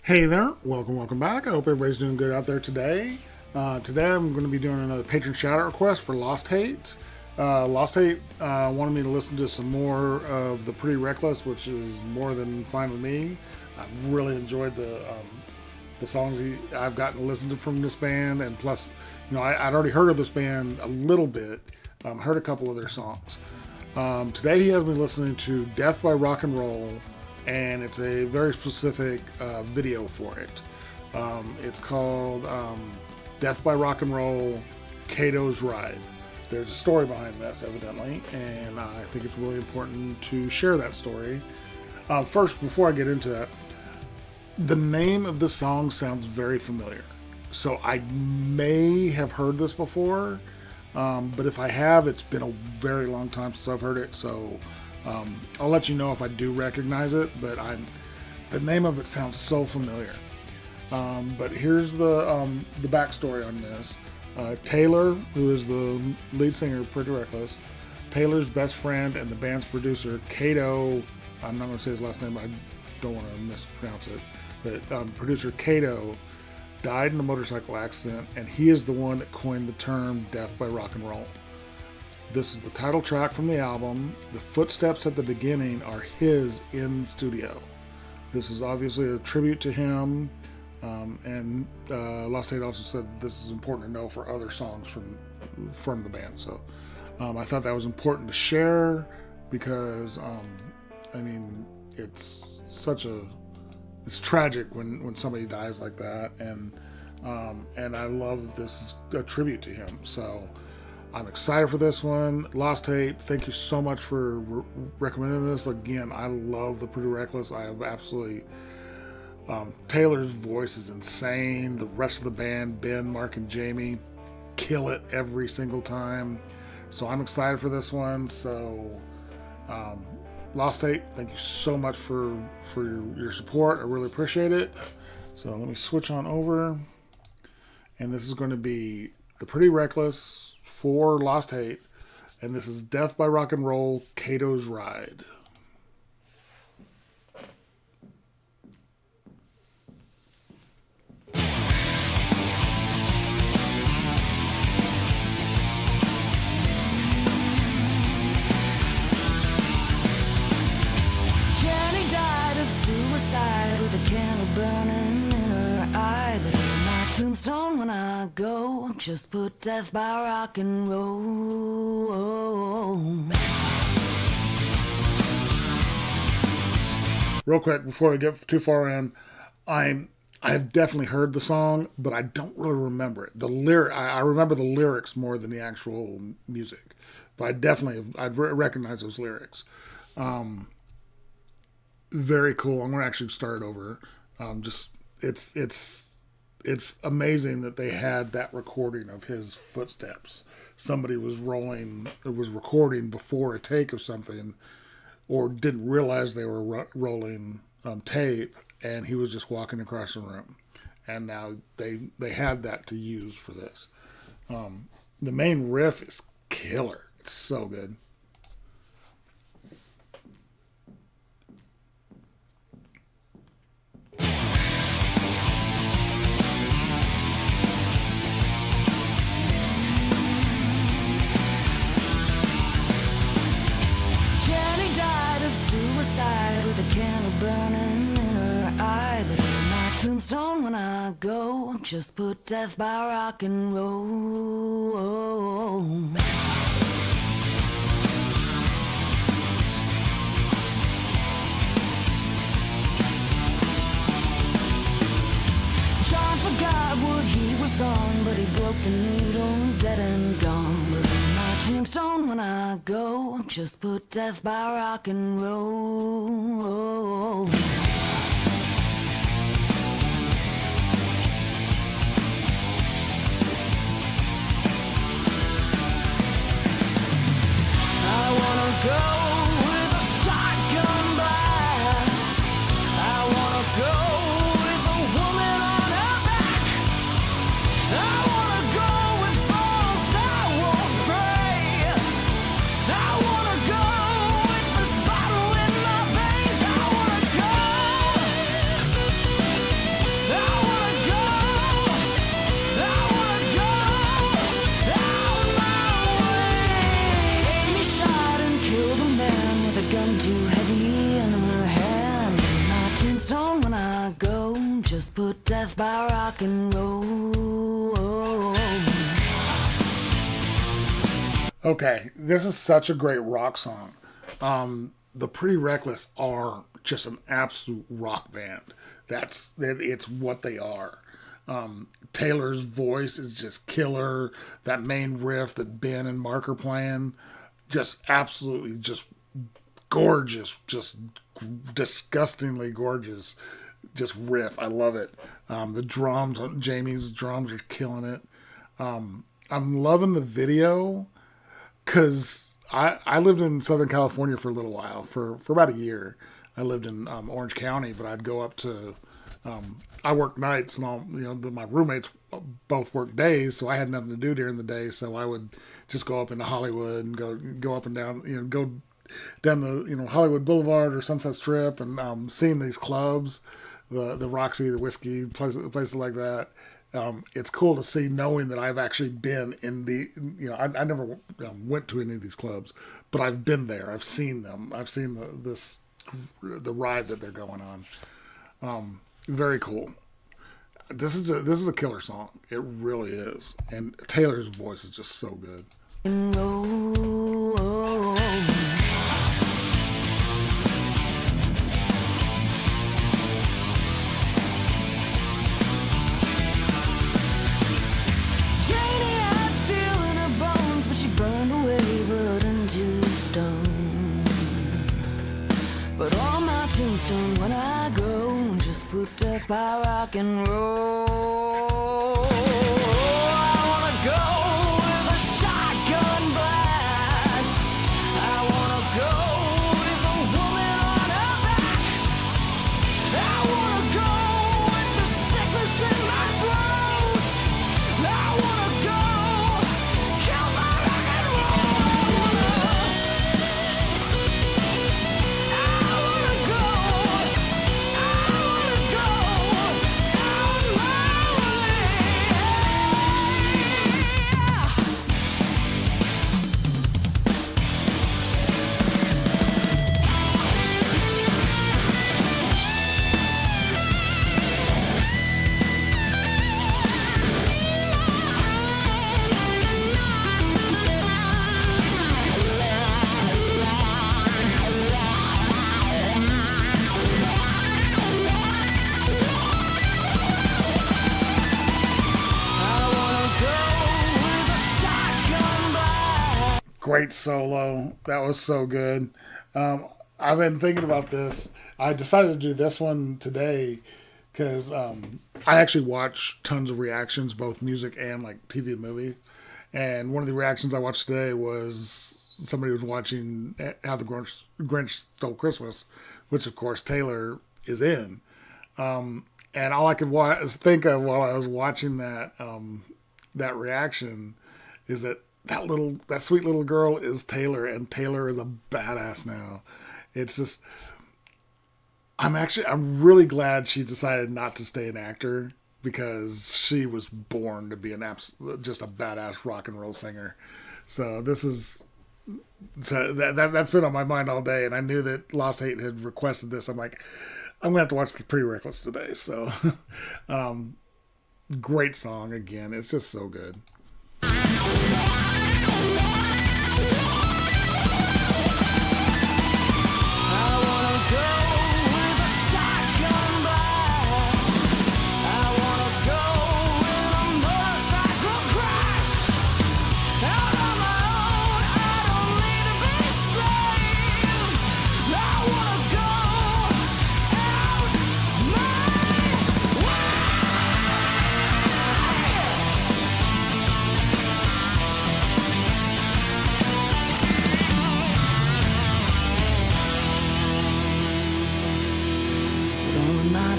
Hey there, welcome back. I hope everybody's doing good out there today. Today I'm going to be doing another patron shout out request for Lost Hate. Lost Hate wanted me to listen to some more of the Pretty Reckless, which is more than fine with me. I've really enjoyed the songs I've gotten to listen to from this band, and plus, I'd already heard of this band a little bit, heard a couple of their songs. Today he has me listening to Death by Rock and Roll, and it's a very specific video for it. It's called Death by Rock and Roll, Kato's Ride. There's a story behind this, evidently, and I think it's really important to share that story. First, before I get into that, the name of the song sounds very familiar. So I may have heard this before, but if I have, it's been a very long time since I've heard it, so I'll let you know if I do recognize it, but the name of it sounds so familiar. But here's the backstory on this. Taylor, who is the lead singer of Pretty Reckless, Taylor's best friend and the band's producer, Kato, I'm not going to say his last name, I don't want to mispronounce it, but producer Kato died in a motorcycle accident, and he is the one that coined the term Death by Rock and Roll. This is the title track from the album. The footsteps at the beginning are his in studio. This is obviously a tribute to him, and Lost Hate also said this is important to know for other songs from the band. So I thought that was important to share because, it's tragic when somebody dies like that, and I love this is a tribute to him. So I'm excited for this one. Lost Hate, thank you so much for recommending this. Again, I love the Pretty Reckless. I have absolutely... Taylor's voice is insane. The rest of the band, Ben, Mark, and Jamie, kill it every single time. So I'm excited for this one. So, Lost Hate, thank you so much for your support. I really appreciate it. So let me switch on over. And this is going to be the Pretty Reckless for Lost Hate, and this is Death by Rock and Roll, Kato's Ride. Jenny died of suicide with a candle burning in her eye, but in my tombstone when I go, just put death by rock and roll. Real quick, before we get too far in, I have definitely heard the song, but I don't really remember it. I remember the lyrics more than the actual music, but I'd recognize those lyrics. Very cool. I'm going to actually start over. It's amazing that they had that recording of his footsteps. Somebody was recording before a take of something, or didn't realize they were rolling tape, and he was just walking across the room. And now they had that to use for this. The main riff is killer. It's so good. With a candle burning in her eye, but in my tombstone when I go, just put death by rock and roll. John forgot what he was on, but he broke the needle, dead and gone. But in my tombstone when I go, just put death by rock and roll. I wanna go with a shotgun blast. I wanna go with a woman on her back. I wanna go with balls I won't pray. I wanna go with this bottle in my veins. I wanna go. rock and roll. Okay, this is such a great rock song. The Pretty Reckless are just an absolute rock band. It's what they are. Taylor's voice is just killer. That main riff that Ben and Mark are playing, just absolutely just gorgeous, just disgustingly gorgeous, just riff. I love it. The drums, Jamie's drums are killing it. I'm loving the video because I lived in Southern California for a little while, for about a year. I lived in Orange County, but I'd go up to. I worked nights, and all my roommates both worked days, so I had nothing to do during the day. So I would just go up into Hollywood and go up and down, go down the Hollywood Boulevard or Sunset Strip, and seeing these clubs, the Roxy, the Whiskey, places like that. It's cool to see, knowing that I've actually been in I never went to any of these clubs, but I've been there. I've seen them. I've seen the ride that they're going on. Very cool. This is a killer song. It really is. And Taylor's voice is just so good. When I go, just put death by rock and roll. I wanna go with a shotgun blast. I wanna go with a woman on her back. I wanna go with the sickness in my throat. I wanna go kill my rock and roll. I wanna go. Great solo. That was so good. I've been thinking about this. I decided to do this one today because I actually watch tons of reactions, both music and like TV and movies. And one of the reactions I watched today was somebody was watching How the Grinch Stole Christmas, which of course Taylor is in. And all I could think of while I was watching that reaction is that sweet little girl is Taylor, and Taylor is a badass now. It's just, I'm really glad she decided not to stay an actor, because she was born to be just a badass rock and roll singer. So that's been on my mind all day, and I knew that Lost Hate had requested this. I'm like, I'm gonna have to watch the Pretty Reckless today. So, great song again. It's just so good.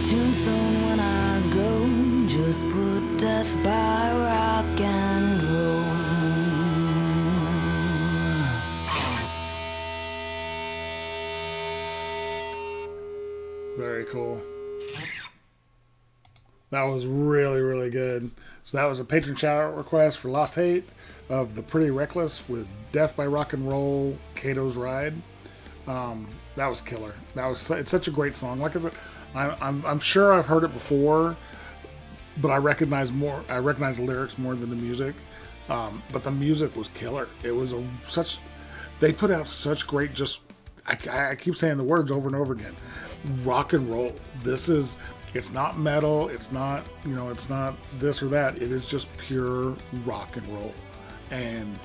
Tombstone when I go, just put death by rock and roll. Very cool. That was really, really good. So that was a patron shout out request for Lost Hate of The Pretty Reckless with Death by Rock and Roll, Kato's Ride. That was killer. It's such a great song. Like I said, I'm sure I've heard it before, but I recognize the lyrics more than the music. But the music was killer. It was they put out such great, I keep saying the words over and over again. Rock and roll. It's not metal. It's not, it's not this or that. It is just pure rock and roll. And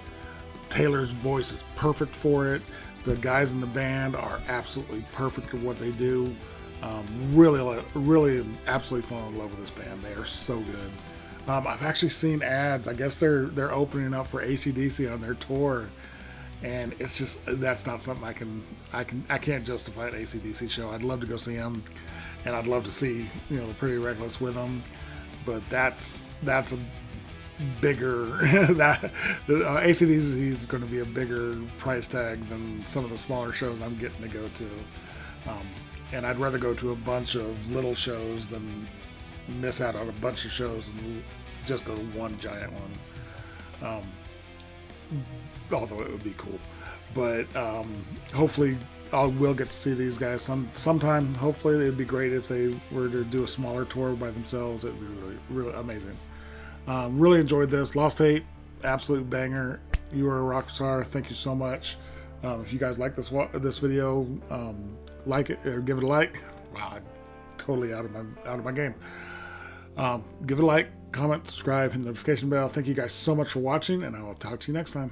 Taylor's voice is perfect for it. The guys in the band are absolutely perfect at what they do. Really, absolutely fallen in love with this band. They are so good. I've actually seen ads. I guess they're opening up for AC/DC on their tour, and it's just, that's not something I can't justify an AC/DC show. I'd love to go see them, and I'd love to see the Pretty Reckless with them, but that's a bigger that AC/DC is going to be a bigger price tag than some of the smaller shows I'm getting to go to. And I'd rather go to a bunch of little shows than miss out on a bunch of shows and just go to one giant one. Although it would be cool. But hopefully I will get to see these guys sometime. Hopefully it'd be great if they were to do a smaller tour by themselves. It would be really, really amazing. Really enjoyed this. Lost Hate, absolute banger. You are a rock star. Thank you so much. If you guys like this video, like it or give it a like. Wow, I'm totally out of my game. Give it a like, comment, subscribe, hit the notification bell. Thank you guys so much for watching, and I will talk to you next time.